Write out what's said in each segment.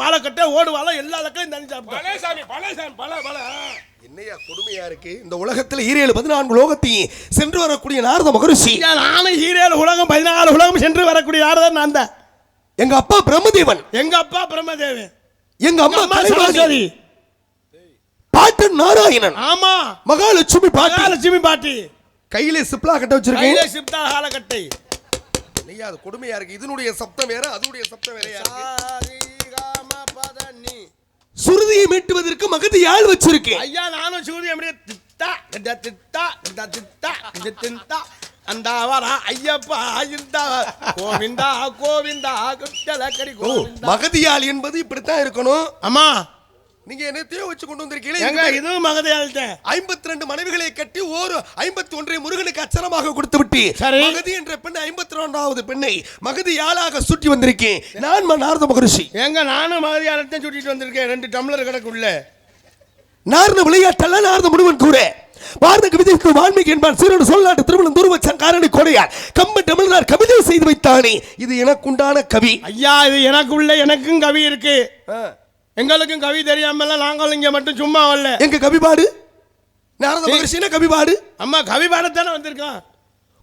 பாலக்கட்டை ஓடுவாளம் எல்லா என்னையா கொடுமையா இருக்கு இந்த உலகத்துல 14 லோகத்தையும் சென்று வரக்கூடிய நாரத மகரிஷி. நானும் 7 உலகம் 14 உலகம் சென்று வரக்கூடிய நாரதன் நான் தான். எங்க அப்பா பிரம்மதேவன், எங்க அம்மா சரஸ்வதி, பாட்டன் நாராயணன், ஆமா மகாலட்சுமி பாட்டி கையில சிப்லா கட்ட வச்சிருக்கேன். சிப்தா காலக்கட்டை. ஐயா அது கொடுமையா இருக்கு. இதனுடைய சப்தம் வேற, அதுடைய சப்தம் வேறயா இருக்கு. சுருதியை மீட்டுவதற்கு மகதி யாழ் வச்சிருக்கேன். ஐயா நானும் சுருதி அப்படியே தித்தா தித்தா தித்தா தித்தா அந்தாவரா ஐயப்பா கோவிந்தா கோவிந்தா குட்டலக்கடி கோவிந்தா. மகதியால் என்பது இப்படித்தான் இருக்கணும். அம்மா நீங்க என்னத்தையோ வச்சு கொண்டு வந்திருக்கீங்க. இதுவும் மகதியால் 52 மனைவிகளை கட்டி 51 முருகனுக்கு அச்சரமாக கொடுத்து விட்டு மகதி என்ற பெண் 52வது பெண்ணை மகதியாளாக சுற்றி வந்திருக்கேன். நான் நாரத மகரிஷி. நானும் மகதியாலத்தையும் சுட்டிட்டு வந்திருக்கேன். 2 டம்ளர் கிடக்குள்ள நாரத விளையாட்டல்ல நாரத முனிவன் கூற பாரத கவிதைக்கு வால்மீகி என்பான் சீரோடு சொல்நாட்டு திருமணம் தூர்வச்சன் காரணி கொடையார் கம்ப தமிழ்நாடு கவிதை செய்து வைத்தானே. இது எனக்குண்டான கவி. ஐயா இது எனக்குள்ள எனக்கும் கவி இருக்கு. எங்களுக்கும் கவி தெரியாமல நாங்கள் இங்க மட்டும் சும்மா வரல. எங்க கவிபாடு நாரத மகரிஷினா கவிபாடு. அம்மா கவிபாடத்தானே வந்திருக்கான்.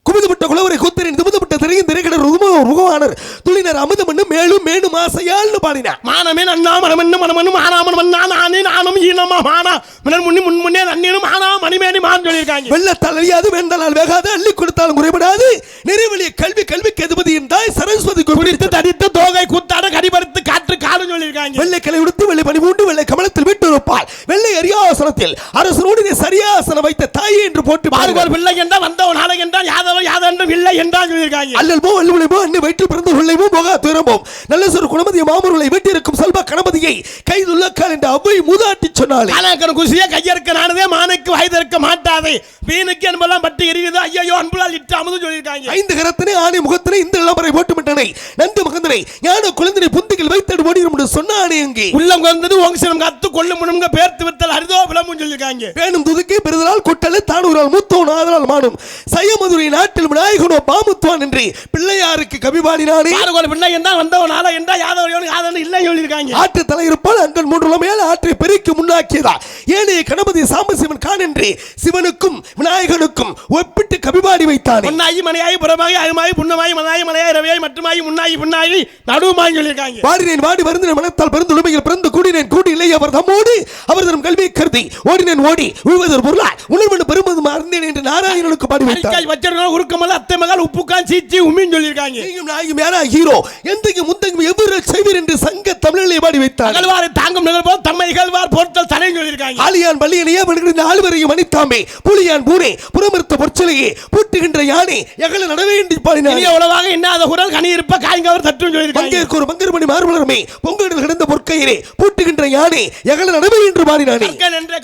குமுதப்பட்ட குலவரை கூத்தரின் துமுதப்பட்ட திரையின் திரைக்கடர் ருகவானர் துளினர் அமுதமண்ணு மேலும் மேலும் ஆசையால்னு பாடினார். மானமே நன்னா மனமண்ணு மனமண்ணு மானாமன் மன்னா நானே நானும் ஈனமா மானா மினன் முன்னே நன்னீனும் மானா மணிமேனி மான் சொல்லியிருக்காங்க. வெள்ளத்தால் அழியாது வேண்டால் வேகாது அள்ளி கொடுத்தாலும் குறைபடாது நிறைவெளிய கல்விக்கு எதுபதியின் தாய் சரஸ்வதி குறித்து தடித்து தோகை கூத்தாட கடிபடுத்து காற்று காடு சொல்லியிருக்காங்க. வெள்ளை கலை உடுத்து வெள்ளை பணி மூண்டு வெள்ளை கமலத்தில் விட்டு இருப்பாள் வெள்ளை அரியாசனத்தில் அரசனோடு சரியாசனம் வைத்த தாயை என்று போட்டு பாருங்கள். பிள்ளை என்றால் வந்தவன் நாளை என்றால் யாதென்றும் இல்லை என்றால் சொல்லியிருக்காங்க. அல்லல்போ அல்லுலைபோ அன்னை வயிற்றில் பிறந்த உள்ளைவோ போகா துயரமோம் நல்ல சொல் குணமதிய மாமருளை வெட்டியிருக்கும் செல்வ கணபதியை கைதுள்ளக்கால் என்று அவ்வை மூதாட்டி சொன்னாள். ஆனாக்கன் குசிய கையறுக்க நானதே மானுக்கு வயதிருக்க மாட்டாதே வீணுக்கு என்பெல்லாம் பட்டு எரியுது ஐயோ அன்புலால் இட்டு அமுது சொல்லியிருக்காங்க. 5 கரத்தினை ஆணை முகத்தினை இந்த இளமரை போட்டு விட்டனை நந்து மகந்தனை ஞான குழந்தை புந்திகள் வைத்தடு ஓடி சொன்னானே அங்கே உள்ளம் வந்தது ஓங்சிரம் காத்து கொள்ளும் முனுங்க பேர்த்து வித்தல் அரிதோ விளம்பும் சொல்லியிருக்காங்க. பேணும் துதுக்கி பெருதலால் கொட்டலை தானூரால் மூத்தோன் ஆதலால் மானும் சயமதுரை நாட்டில் விநாயகனோ பாமுத்துவான் என்று பிள்ளையாருக்கு கவிபாடினானே. பிள்ளை என்றா வந்தவன் ஆள என்றா யாதவன் இல்லை சொல்லியிருக்காங்க. ஆற்று தலையிருப்பால் அங்கன் 3 மேல ஆற்றை பெருக்கி முன்னாக்கியதா ஏனைய கணபதி சாம்பசிவன் கான் என்று சிவனுக்கும் விநாயகனுக்கும் ஒப்பிட்டு கவிபாடி வைத்தானே. பொன்னாயி மனையாயி புறமாயி அகமாயி புண்ணமாயி மனாயி மலையாய் ரவியாய் மட்டுமாயி முன்னாயி புண்ணாயி நடுவுமாய் சொல்லியிருக்காங்க. பாடினேன் வாடி வருந்தின மனத்தால் பிறந்து உண்மையில் பிறந்து கூடினேன் கூடி இல்லை அவர் தம்மோடு அவர் தரும் கல்வியை கருதி ஓடினேன் ஓடி உழுவதர் பொருளாய் உணர்வு பெருமது மறந்தேன் என்று நாராயணனுக்கு பாடி வைத்தார். வச்சிருக்க உருக்கமல்ல அத்தை மகள் உப்புக்கான் சீச்சி உம்மின்னு சொல்லியிருக்காங்க. நீயும் நாயும் யாரா ஹீரோ எந்தையும் முந்தையும் எவ்வளவு செய்வீர் என்று சங்க தமிழிலே பாடி வைத்தார். அகழ்வாரை தாங்கும் நிகழ்வோம் தம்மை இகழ்வார் போர்த்தல் தலை சொல்லியிருக்காங்க. ஆலியான் பள்ளியனையே இந்த ஆழ்வரையும் அணித்தாமே புலியான் பூனே புறமறுத்த பொற்சிலையே பூட்டுகின்ற யானை எகல நடவேண்டி பாடினார். உலவாக இன்னாத குரல் கனி இருப்ப காய்கவர் தட்டுன்னு சொல்லியிருக்காங்க. பங்கேற்கு ஒரு பங்கர்மணி மார்பலருமே பொங்கலில் கிடந்த பொற்கையிலே பூட்டுகின்ற யானை எகல நடவே என்று பாடினானே.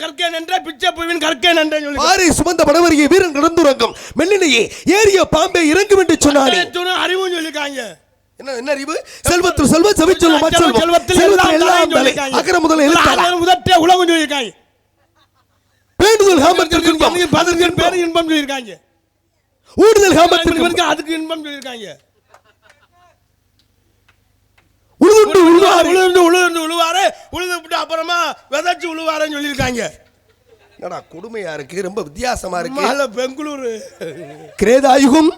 கற்கன் என்ற பிச்சை பூவின் கற்கன் என்ற சொல்லி பாறை சுமந்த படவரியை வீரன் கடந்துறங்கும் மெல்லினையே ஏரிய பாம்பே இறங்கும் என்று சொன்னானே. அறிவும் சொல்லியிருக்காங்க. என்ன அறிவு? செல்வத்தில் செல்வ செவிச்செல்வம் செல்வத்தில் எல்லாம் தலை அகர முதல் எழுத்தாளர் முதற்றே உலகம் சொல்லியிருக்காங்க. பேணுதல் காமத்திற்கு இன்பம் அதற்கு பேர் இன்பம் சொல்லியிருக்காங்க. ஊடுதல் காமத்திற்கு அதுக்கு இன்பம் சொல்லியிருக்காங்க. உழுது உழுவாரு உழுது அப்புறமா விதைச்சு உழுவாருன்னு சொல்லியிருக்காங்க. என்னடா கொடுமையா இருக்கு, ரொம்ப வித்தியாசமா இருக்கு. பெங்களூரு திரேதாயுகம்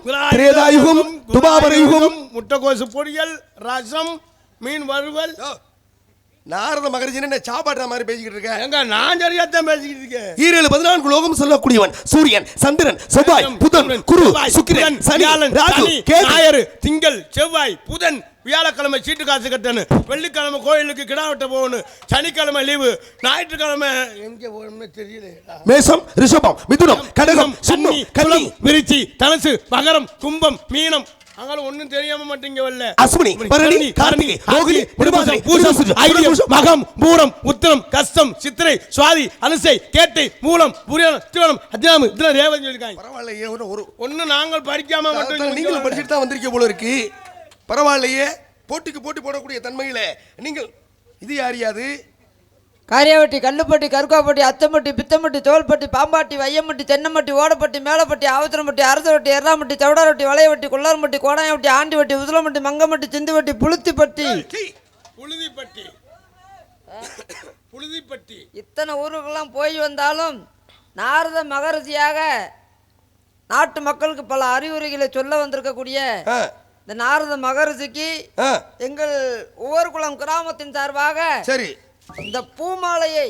துபாபர யுகம் முட்டைக்கோசு பொரியல் ரசம் மீன் வறுவல். நாரத மகரிஜி சாப்பாடுற மாதிரி பேசிக்கிட்டு இருக்கேன். எங்க நான் சரியாத்தான் பேசிக்கிட்டு இருக்கேன். 14 லோகம் சொல்லக்கூடியவன் சூரியன் சந்திரன் செவ்வாய் புதன் குரு சுக்கிரன் சனி ராகு ஞாயிறு திங்கள் செவ்வாய் புதன் வியாழக்கிழமை சீட்டு காசு கட்டணும், வெள்ளிக்கிழமை கோயிலுக்கு கிடா வெட்ட போகணும், சனிக்கிழமை லீவு, ஞாயிற்றுக்கிழமை எங்க போகணும்னு தெரியல. மேசம் ரிஷபம் மிதுனம் கடகம் சிம்மம் கன்னி விருச்சி தனுசு மகரம் கும்பம் மீனம் அங்கல ஒண்ணும் தெரியாம மாட்டீங்க வல்ல. அஸ்வினி பரணி கார்த்திகை ரோகிணி மிருகசிரை பூசம் ஐயம் மகம் பூரம் உத்திரம் கஸ்தம் சித்திரை சுவாதி அனுசை கேட்டை மூலம் புரியனம் திருவனம் அத்தியாயம் இதெல்லாம் ரேவதி சொல்லிருக்காங்க. பரவாயில்லையே ஒண்ணு நாங்கள் படிக்காம மட்டும் நீங்களும் படிச்சுட்டு தான் வந்திருக்க போல இருக்கு. பரவாயில்லையே போட்டிக்கு போட்டி போடக்கூடிய தன்மையில நீங்கள் இது யாரியாது காரியாவட்டி, கல்லுப்பட்டி, கருக்காப்பட்டி, அத்தம்பட்டி, பித்தம்பட்டி, தோல்பட்டி, பாம்பாட்டி, வையம்பட்டி, தென்னம்பட்டி, ஓடப்பட்டி, மேலப்பட்டி, ஆவத்திரம்பட்டி, அரசவட்டி, எர்ராம்பட்டி, சவடாரவட்டி, வளையவட்டி, கொள்ளாரம்பட்டி, கோடாயவட்டி, ஆண்டிவட்டி, உதுலம்பட்டி, மங்கம்பட்டி, சிந்துவட்டி, புளுத்திப்பட்டி. புழுதிப்பட்டி. புழுதிப்பட்டி. இத்தனை ஊருக்கெல்லாம் போய் வந்தாலும் நாரத மகரிஷியாக நாட்டு மக்களுக்கு பல அறிவுரைகளை சொல்ல வந்திருக்கக்கூடிய இந்த நாரத மகரிஷிக்கு எங்கள் உவர்குளம் கிராமத்தின் சார்பாக சரி இந்த பூமாலையை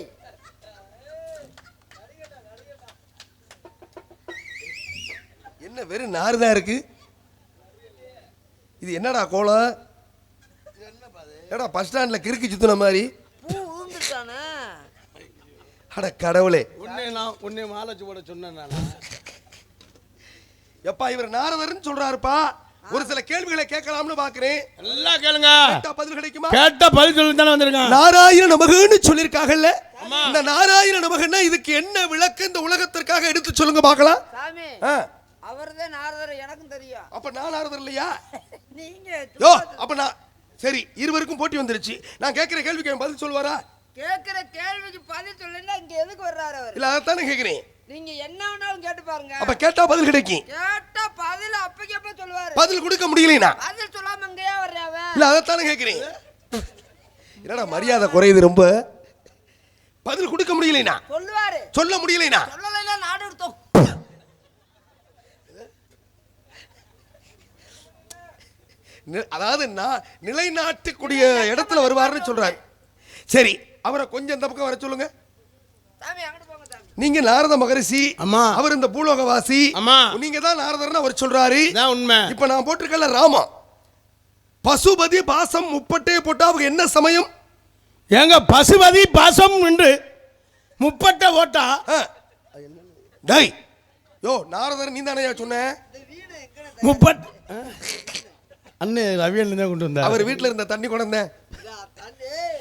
என்ன வெறும் நாறுதான் இருக்கு. இது என்னடா கோலம்? ஏடா பஸ் ஸ்டாண்ட்ல கிறுக்கி சுத்தின மாதிரி. பூ ஊந்துட்டானே. அட கடவுளே, உன்னை மாலை போட சொன்னேன். எப்பா இவர் நாரதர்னு சொல்றாருப்பா. ஒரு சில கேள்விகளை கேட்கலாம்னு பாக்குறேன். எல்லாம் கேளுங்க. பதில் கிடைக்குமா? கேட்ட பதில் சொல்லி தானே வந்திருக்காங்க. நாராயண நமகன்னு சொல்லிருக்காங்கல்ல. இந்த நாராயண நமகன்னா இதுக்கு என்ன விளக்கு இந்த உலகத்திற்காக எடுத்து சொல்லுங்க பார்க்கலாம். சாமி அவர்தான் நாரதர், எனக்கும் தெரியும். அப்ப நான் நாரதர் இல்லையா? நீங்க யோ அப்ப நான் சரி, இருவருக்கும் போட்டி வந்துருச்சு. நான் கேட்கிற கேள்விக்கு பதில் சொல்லுவாரா? கேட்கிற கேள்விக்கு பதில் சொல்லலைன்னா இங்க எதுக்கு வர்றாரு அவர்? இல்ல அதானே கேக்குறேன். நீங்க என்ன வேணாலும் கேட்டு பாருங்க. அப்ப கேட்டா பதில் கிடைக்கும். கேட்டா பதில் அப்பக்கு அப்ப சொல்லுவாரு. பதில் கொடுக்க முடியலனா பதில் சொல்லாம எங்கயா வர்றாவ? இல்ல அதானே கேக்குறேன். என்னடா மரியாதை குறையுது ரொம்ப. பதில் கொடுக்க முடியலனா சொல்லுவாரு. சொல்ல முடியலனா சொல்லலைன்னா நாடு எடுத்தோம். அதாவது நிலைநாட்டக்கூடிய இடத்துல வருவாருன்னு சொல்றாரு. சரி, அவரை கொஞ்சம் இந்த பக்கம் வர சொல்லுங்க. சாமி அங்க போங்க சாமி. நீங்க நாரத மகரிஷி. அம்மா. அவர் இந்த பூலோகவாசி. அம்மா. நீங்க தான் நாரதர்னு அவர் சொல்றாரு. இதான் உண்மை. இப்ப நான் போட்டிருக்கல ராமா பசுபதி பாசம் முப்பட்டே போட்டா அவங்க என்ன சமயம்? எங்க பசுபதி பாசம் என்று முப்பட்ட ஓட்டா. டேய் யோ நாரதர் நீ தானே சொன்ன? முப்பட் அண்ணே ரவியன் தான் கொண்டு வந்தார். அவர் வீட்டுல இருந்த தண்ணி கொண்டு வந்தேன்.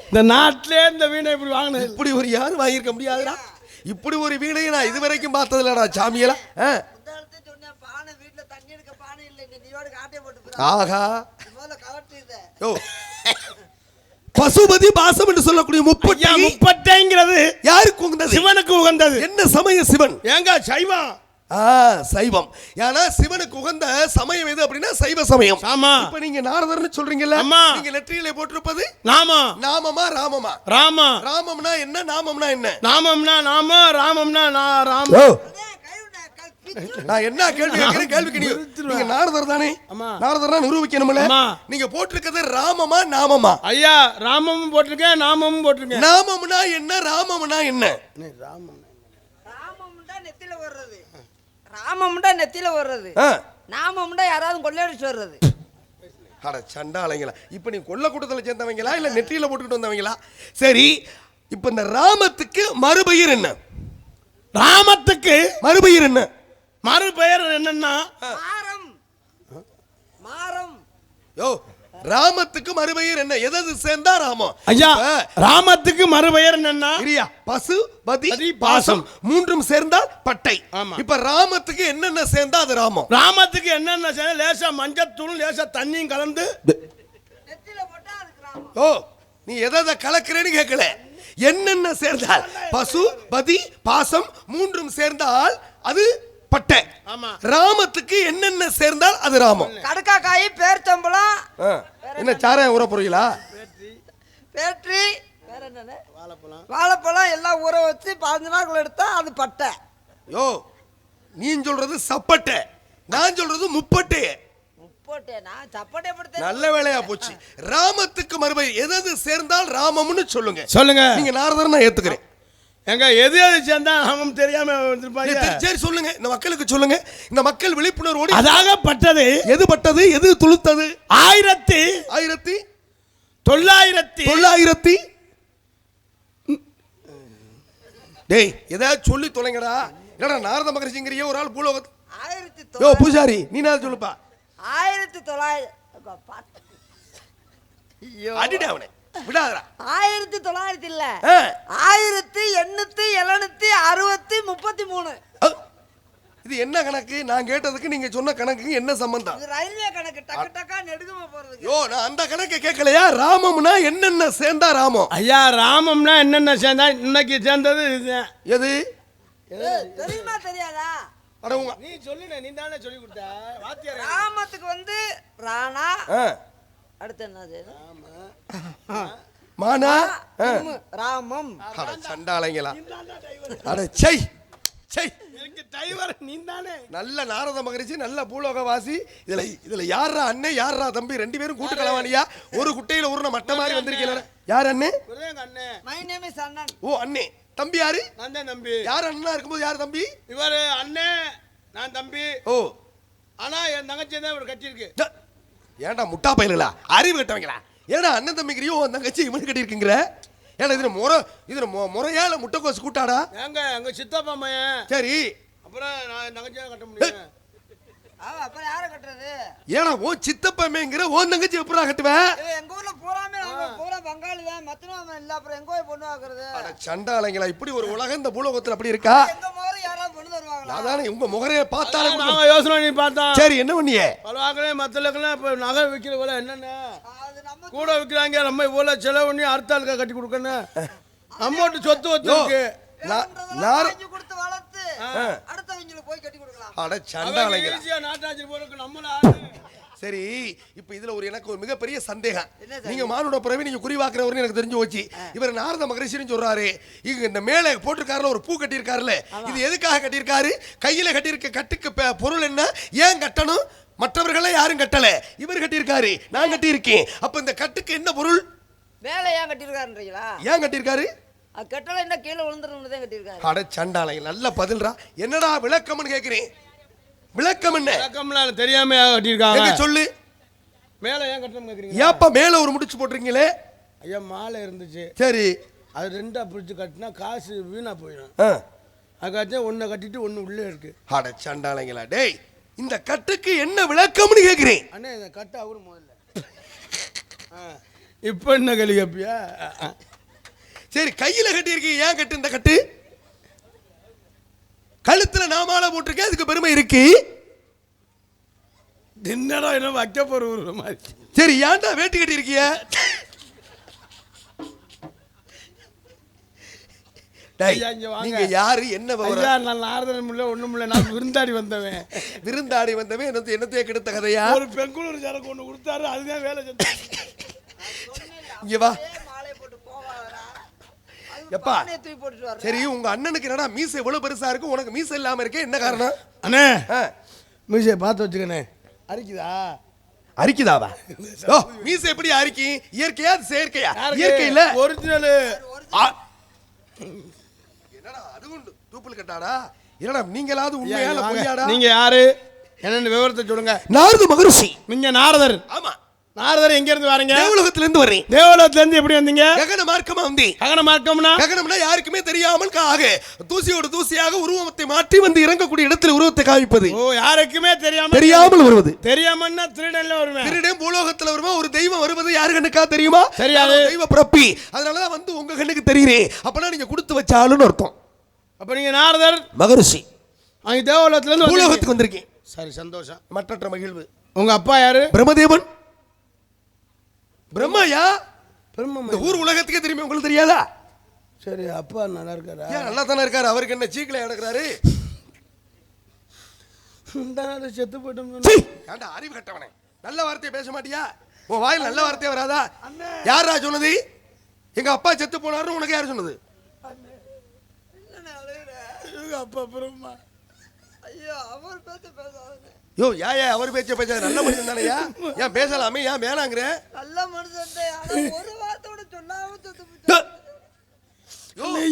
இந்த நாட்டிலே இந்த வீணை இப்படி வாங்கினது. இப்படி ஒரு யாரும் வாங்கியிருக்க முடியாதுடா. இப்படி ஒரு வீணையை நான் இது வரைக்கும் பார்த்ததில்லடா சாமியல. ஆஹா பசுபதி பாசம் என்று சொல்லக்கூடிய முப்பட்டைங்கிறது யாருக்கு உகந்தது? சிவனுக்கு உகந்தது. என்ன சமயம் சிவன்? ஏங்க சைவம். சைவம். ஏன்னா சிவனுக்கு உகந்த சமயம் எது அப்படின்னா சைவ சமயம். ஆமா. இப்ப நீங்க நாரதர்னு சொல்றீங்கல்ல. ஆமா. நீங்க நெற்றியிலே போட்டிருப்பது நாம. நாமமா ராமமா? ராம. ராமம்னா என்ன? நாமம்னா என்ன? நாமம்னா நாம, ராமம்னா ராம. நான் என்ன கேள்வி கேட்கிறேன்? கேள்விக்கு நீங்க நாரதர் தானே? நாரதர்னா நிரூபிக்கணும்ல. நீங்க போட்டிருக்கிறது ராமமா நாமமா? ஐயா ராமமும் போட்டிருக்கேன், நாமமும் போட்டிருக்கேன். நாமம்னா என்ன? ராமம்னா என்ன? ராமம்டா நெத்தியில வர்றது, நாமம்டா யாராவது கொள்ளையடிச்சு வர்றது. அட சண்டாளைங்களா, இப்ப நீ கொல்ல கூட்டத்துல சேர்ந்தவங்களா இல்ல நெற்றியில போட்டுக்கிட்டு வந்தவங்களா? சரி, இப்ப இந்த ராமத்துக்கு மறுபெயர் என்ன? ராமத்துக்கு மறுபெயர் என்ன? மறுபெயர் என்னன்னா மாரம். மாரம். யோ ராமத்துக்கு மறுபெயர் என்ன? எது சேர்ந்தா ராமம்? ஐயா ராமத்துக்கு மறுபெயர் என்னன்னா இரியா பசு பதி பாசம் மூன்றும் சேர்ந்தால் பட்டை. இப்ப ராமத்துக்கு என்னென்ன சேர்ந்தா அது ராமம்? ராமத்துக்கு என்னென்ன சேர்ந்தா லேசா மஞ்சத்தூள் லேசா தண்ணியும் கலந்து நெத்தியில போட்டா அதுக்கு ராமம். ஓ நீ எதை கலக்கிறேன்னு கேட்கல. என்னென்ன சேர்ந்தால் பசு பதி பாசம் மூன்றும் சேர்ந்தால் அது பட்டை. ராமத்துக்கு என்னென்ன சேர்ந்தால் அது ராமம்? கடக்காக்காய், பேர்ச்சம்பளம், என்ன சாராயம் ஊற போறீங்களா? பேட்ரி, வேற என்னது? வாழைப்பழம் எல்லாம் ஊற வச்சு 15 நாட்கள் எடுத்தா அது பட்டை. யோ நீ சொல்றது சப்பட்டை, நான் சொல்றது முப்பட்டை. முப்பட்டை நான் சப்பட்டை படுத்த. நல்ல வேலையா போச்சு. ராமத்துக்கு மறுபெயர் எது சேர்ந்தால் ராமம்னு சொல்லுங்க. சொல்லுங்க. நீங்க நாரதர் நான் ஏத்துக்கிறேன். எங்க எது சேர்ந்தா ராமம் தெரியாம வந்திருப்பாங்க. சரி சொல்லுங்க, இந்த மக்களுக்கு சொல்லுங்க. இந்த மக்கள் விழிப்புணர்வோடு அதாக பட்டது. எது பட்டது? எது துளுத்தது? 1900 டேய் ஏதாவது சொல்லி தொலைங்கடா. என்னடா நாரத மகரிஷிங்கறிய ஒரு ஆள் பூலோக. 1900. யோ பூஜாரி நீ நான் சொல்லுப்பா. 1900. அடிடா அவனே விடாதடா. 1900 இல்ல 1863. இது என்ன கணக்கு? நான் கேட்டதுக்கு நீங்க சொன்ன கணக்கு என்ன சம்பந்தம்? இது ரயில்வே கணக்கு, டக்கு டக்கா நெடுகுமா போறதுக்கு. யோ, நான் அந்த கணக்கை கேட்கலையா? ராமம்னா என்னென்ன சேர்ந்தா ராமம்? ஐயா ராமம்னா என்னென்ன சேர்ந்தா இன்னைக்கு சேர்ந்தது இதுதான். எது தெரியுமா தெரியாதா? அட உங்க நீ சொல்லுனே, நீ தானே சொல்லி கொடுத்த வாத்தியார். ராமத்துக்கு வந்து ராணா, ஆ, அடுத்து என்னது? மானா ராமம். அட சண்டாளைங்களா, அட சை சை. எனக்கு டிரைவர் நீ தானே. நல்ல நாரத மகரிஷி, நல்ல பூலோகவாசி. இதுல யாரா அண்ணன் யாரா தம்பி? ரெண்டு பேரும் கூட்டு கலவானியா? ஒரு குட்டையில உருண மட்ட மாதிரி வந்திருக்கீங்க. யார் அண்ணே? எங்க அண்ணன். மை நேம் இஸ் அண்ணன். ஓ அண்ணே. தம்பி யாரு? நான் தான் தம்பி. யார் அண்ணனா இருக்கும்போது யார் தம்பி? இவர் அண்ணன், நான் தம்பி. ஓ, ஆனா என் தங்கச்சி தான் இவர் கட்டியிருக்கு. ஏன்டா முட்டா பயிலுங்களா, அறிவு கட்டவங்களா? ஏன்னா அண்ணன் தம்பிக்கிறியோ உன் தங்கச்சி இவனு கட்டி இருக்குங்கிற? ஏன்னா இதுல முறையால முட்டைக்கோசு கூட்டாடா. எங்க எங்க சித்தப்பா பையன். சரி, அப்புறம் நான் என் தங்கச்சியை கட்ட முடியும். அப்புறம் யாரை கட்டுறது? ஏன்னா ஓ சித்தப்பமேங்கிற ஓன் தங்கச்சி எப்படா கட்டுவேன்? எங்க ஊர்ல பூராமே பூரா பங்காளி தான், மத்தனவன் இல்ல. அப்புறம் எங்க போய் பொண்ணு வாக்குறது? அட சண்டாளைங்களா, இப்படி ஒரு உலகம் இந்த பூலோகத்துல அப்படி இருக்கா? எங்க முகர யாராவது பொண்ணு தருவாங்களா? அதானே உங்க முகரைய பார்த்தாலும். நாங்க யோசனை பண்ணி பார்த்தோம். சரி, என்ன பண்ணியே? பலவாக்கலே மத்தலக்கெல்லாம் இப்ப நகை விற்கிற போல என்னென்ன அது நம்ம கூட விற்கிறாங்க. நம்ம இவ்வளோ செலவு பண்ணி அடுத்த ஆளுக்கா கட்டி கொடுக்கணும். அம்மோட்டு சொத்து வச்சிருக்கு. வாங்கி கொடுத்து வளர்த்து அடுத்தவங்களுக்கு போய் கட்டி கொடுக்கலாம். அட சண்டாளைங்களா. ஈஸியா நாட்டாச்சு போறதுக்கு நம்மள ஆளு. சரி, இப்ப இதுல எனக்கு ஒரு மிகப்பெரிய சந்தேகம். நீங்க மானுட பிறவி நீங்க குறிவாக்குறவர்னு எனக்கு தெரிஞ்சு போச்சு. இவர் நாரத மகரிஷின்னு சொல்றாரு. இங்க இந்த மேலே போட்டிருக்காருல ஒரு பூ கட்டியிருக்காருல்ல, இது எதுக்காக கட்டியிருக்காரு? கையில கட்டியிருக்க கட்டுக்கு பொருள் என்ன? ஏன் கட்டணும்? மற்றவர்களே யாரும் கட்டல, இவர் கட்டியிருக்காரு, நான் கட்டியிருக்கேன். அப்ப இந்த கட்டுக்கு என்ன பொருள்? மேலே ஏன் கட்டியிருக்காருன்றீங்களா? ஏன் கட்டியிருக்காரு? கட்டளை என்ன கீழே விழுந்துருன்னு தான் கட்டியிருக்காரு. அட சண்டாளை, நல்ல பதில்ரா. என்னடா விளக்கம்னு கேக்குறேன். விளக்கம் என்ன? விளக்கம்லாம் தெரியாம கட்டியிருக்காங்க. எங்க சொல்லு. மேல ஏன் கட்டணும் கேக்குறீங்க? ஏப்பா மேல ஒரு முடிச்சு போட்டிருக்கீங்களே? ஐயா மாலை இருந்துச்சு. சரி, அது ரெண்டா பிடிச்சு கட்டினா காசு வீணா போயிடும். அதுக்காச்சும் ஒன்றை கட்டிட்டு ஒன்று உள்ளே இருக்கு. அட சண்டாளைங்களா, டேய் இந்த கட்டுக்கு என்ன விளக்கம்னு கேக்குறேன். அண்ணே இந்த கட்டு அவரு முதல்ல. இப்போ என்ன கேள்வி கேப்பியா? சரி, கையில கட்டி இருக்கீங்க, ஏன் கட்டு இந்த கட்டு? கழுத்துல நாமால போட்டிருக்கேன், அதுக்கு பெருமை இருக்கு. என்னடா என்ன வைக்க போற ஒரு மாதிரி. சரி, ஏன்டா வேட்டி கட்டி இருக்கீங்க? நீங்க யாரு, என்ன விவரம்? நான் நாரதன் முல்ல ஒண்ணும் இல்ல, நான் விருந்தாடி வந்தவன். விருந்தாடி வந்தவன் என்னத்தையே கெடுத்த கதையா? ஒரு பெங்களூர் சரக்கு ஒண்ணு கொடுத்தாரு, அதுதான் வேலை செஞ்சேன். இங்க வா. மாலை போட்டு போவாரா? எப்பா தூக்கி போட்டுட்டு வர. சரி, உங்க அண்ணனுக்கு என்னடா மீசை இவ்வளவு பெருசா இருக்கு, உனக்கு மீசை இல்லாம இருக்கே, என்ன காரணம்? அண்ணே மீசையை பார்த்து வச்சுக்கண்ணே. அரிக்குதா? அரிக்குதாவா? ஓ, மீசை எப்படி அரிக்கி? இயற்கையா செயற்கையா? இயற்கை இல்ல, ஒரிஜினல். என்னடா அது உண்டு டூப்ளிகேட்டாடா? என்னடா நீங்களாவது உண்மையால பொய்யாடா? நீங்க யாரு, என்னன்னு விவரத்தை சொல்லுங்க. நாரத மகரிஷி. நீங்க நாரதர்? ஆமா. நாரதர் எங்க இருந்து வரீங்க? தேவலோகத்துல இருந்து வரேன். தேவலோகத்துல இருந்து எப்படி வந்தீங்க? ககன மார்க்கமா வந்தேன். ககன மார்க்கம்னா? ககனம்னா யாருக்குமே தெரியாமல் தூசியோடு தூசியாக உருவத்தை மாற்றி வந்து இறங்கக்கூடிய இடத்துல உருவத்தை காமிப்பது. ஓ, யாருக்குமே தெரியாமல் வருவது. தெரியாமன்னா திருடன்ல வருவேன். திருடன் பூலோகத்துல வருமா? ஒரு தெய்வம் வருவது யாரு கண்ணுக்கா தெரியுமா? தெரியாது. தெய்வ பிறப்பி. அதனாலதான் வந்து உங்க கண்ணுக்கு தெரியுறேன். அப்பனா நீங்க கொடுத்து வச்சாலுன்னு அர்த்தம். அப்ப நீங்க நாரதர் மகரிஷி. அங்க தேவலோகத்துல இருந்து பூலோகத்துக்கு வந்திருக்கேன். சரி, சந்தோஷம். மற்றற்ற மகிழ்வு. உங்க அப்பா யாரு? பிரம்மதேவன். பிரம்மாயா? பிரம்ம. இந்த ஊர் உலகத்துக்கே தெரியுமே, உங்களுக்கு தெரியாதா? சரி, அப்பா நல்லா இருக்காரா? ஏன் நல்லா தானே இருக்காரு. அவருக்கு என்ன சீக்கிரம் நடக்கிறாரு? செத்து போயிட்டோம். ஏன்டா அறிவு கட்டவனே, நல்ல வார்த்தையை பேச மாட்டியா? உன் வாயில் நல்ல வார்த்தையே வராதா? யாரா சொன்னது? எங்க அப்பா செத்து போனாருன்னு உனக்கு யாரு சொன்னது? அப்பா பிரம்மா. ஐயோ, அவர் பேசாத. யோ, ஏன் அவர் பேச்ச பேசாத? நல்ல மனுஷன் தானையா? ஏன் பேசலாமே, ஏன் வேணாங்கிற? நல்ல மனுஷன் ஒரு வார்த்தையோட சொல்லாம செத்து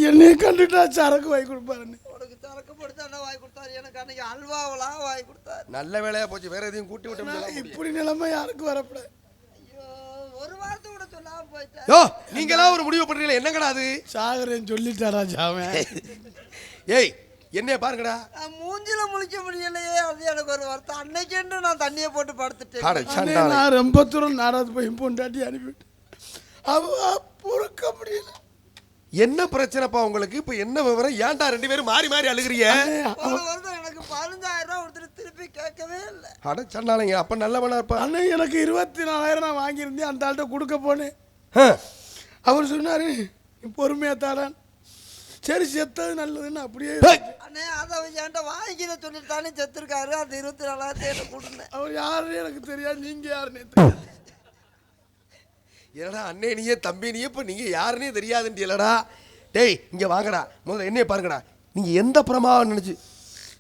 என்னைய கண்டுட்டா சரக்கு வாங்கி கொடுப்பாரு. உனக்கு சரக்கு போட்டு என்ன வாங்கி கொடுத்தாரு? எனக்கு அன்னைக்கு அல்வாவெல்லாம் வாங்கி கொடுத்தாரு. நல்ல வேலையா போச்சு, வேற எதையும் கூட்டி விட்டு. இப்படி நிலைமை யாருக்கு வரப்பட? ஐயோ, ஒரு வார்த்தை கூட சொல்லாம போயிட்டேன். யோ, நீங்களாம் ஒரு முடிவு பண்றீங்களா? என்னங்கடா அது? சாகரன் சொல்லிட்டாரா ஜாமன்? ஏய், என்னைய பாருங்கடா. நான் மூஞ்சில முழிக்க முடியலையே, அது எனக்கு ஒரு வார்த்தை. அன்னைக்கு நான் தண்ணியை போட்டு படுத்துட்டேன். நான் ரொம்ப தூரம் நாராது போய் பொண்டாட்டி அனுப்பிவிட்டேன். அவ பொறுக்க முடியல. என்ன பிரச்சனைப்பா உங்களுக்கு? இப்ப என்ன விவரம்? ஏன்டா ரெண்டு பேரும் மாறி மாறி அழுகிறீங்க? ஒரு வருஷம் எனக்கு 15,000 ரூபா கொடுத்துட்டு திருப்பி கேட்கவே இல்லை. அட சொன்னாலங்க அப்ப நல்லவனா இருப்பா. அண்ணன் எனக்கு 24,000 நான் வாங்கியிருந்தேன், அந்த ஆள்கிட்ட கொடுக்க போனேன். அவர் சொன்னாரு பொறுமையா தாரான். சரி செத்தது நல்லதுன்னு அப்படியே அண்ணே அதை அவன் என்கிட்ட வாங்கிக்கிற சொல்லிட்டு தானே செத்துருக்காரு. அந்த 24,000 கொடுங்க. அவர் யாருன்னு எனக்கு தெரியாது, நீங்க யாருன்னு தெரியாது. என்னடா அண்ணே நீயே தம்பி நீயே இப்போ நீங்க யாருன்னே தெரியாதுன்னு இல்லடா. டேய் இங்க வாங்கடா, முதல்ல என்னைய பாருங்கடா. நீங்க எந்த பிரமாவை நினைச்சு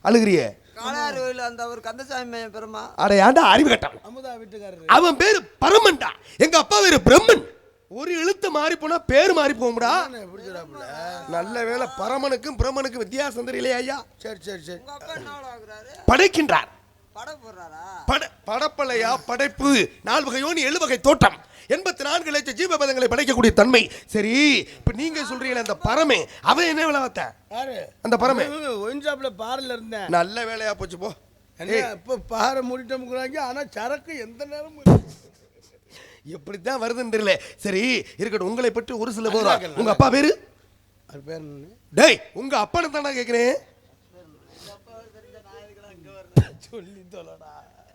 அழுகிறிய? காளையார் கோயில் அந்த ஒரு கந்தசாமி பெருமா. அட ஏன்டா அறிவு கட்டான். அமுதா வீட்டுக்காரரு. அவன் பேரு பரமன்டா, எங்க அப்பா பேரு பிரம்மன். ஒரு எழுத்து மாறி போனா பேரு மாறி போகும்டா. நல்ல வேளை பரமனுக்கும் பிரம்மனுக்கும் வித்தியாசம் தெரியலையா ஐயா? சரி சரி சரி. உங்க அப்பா என்ன ஆகுறாரு? படைக்கின்றார். பட போடுறாரா? படப்பலையா படைப்பு. 4 வகை யோனி 7 வகை தோட்டம் 84 லட்சம் ஜீவபதங்களை படைக்கக்கூடிய தன்மை. சரி இப்ப நீங்க சொல்றீங்களே அந்த பரமே, அவன் என்ன வேலை பார்த்த? அந்த பரமே ஒயின்ஷாப்ல பாரில் இருந்தேன். நல்ல வேலையா போச்சு போ. இப்ப பாறை மூடிட்டோம்ங்கிறாங்க, ஆனா சரக்கு எந்த நேரமும் எப்படித்தான் வருதுன்னு தெரியல. சரி இருக்கட்டும், உங்களை பற்றி ஒரு சில போறா. உங்க அப்பா பேரு? அது பேர் என்ன? டேய் உங்க அப்பனை தானே கேக்குறேன். சொல்லி சொல்லடா.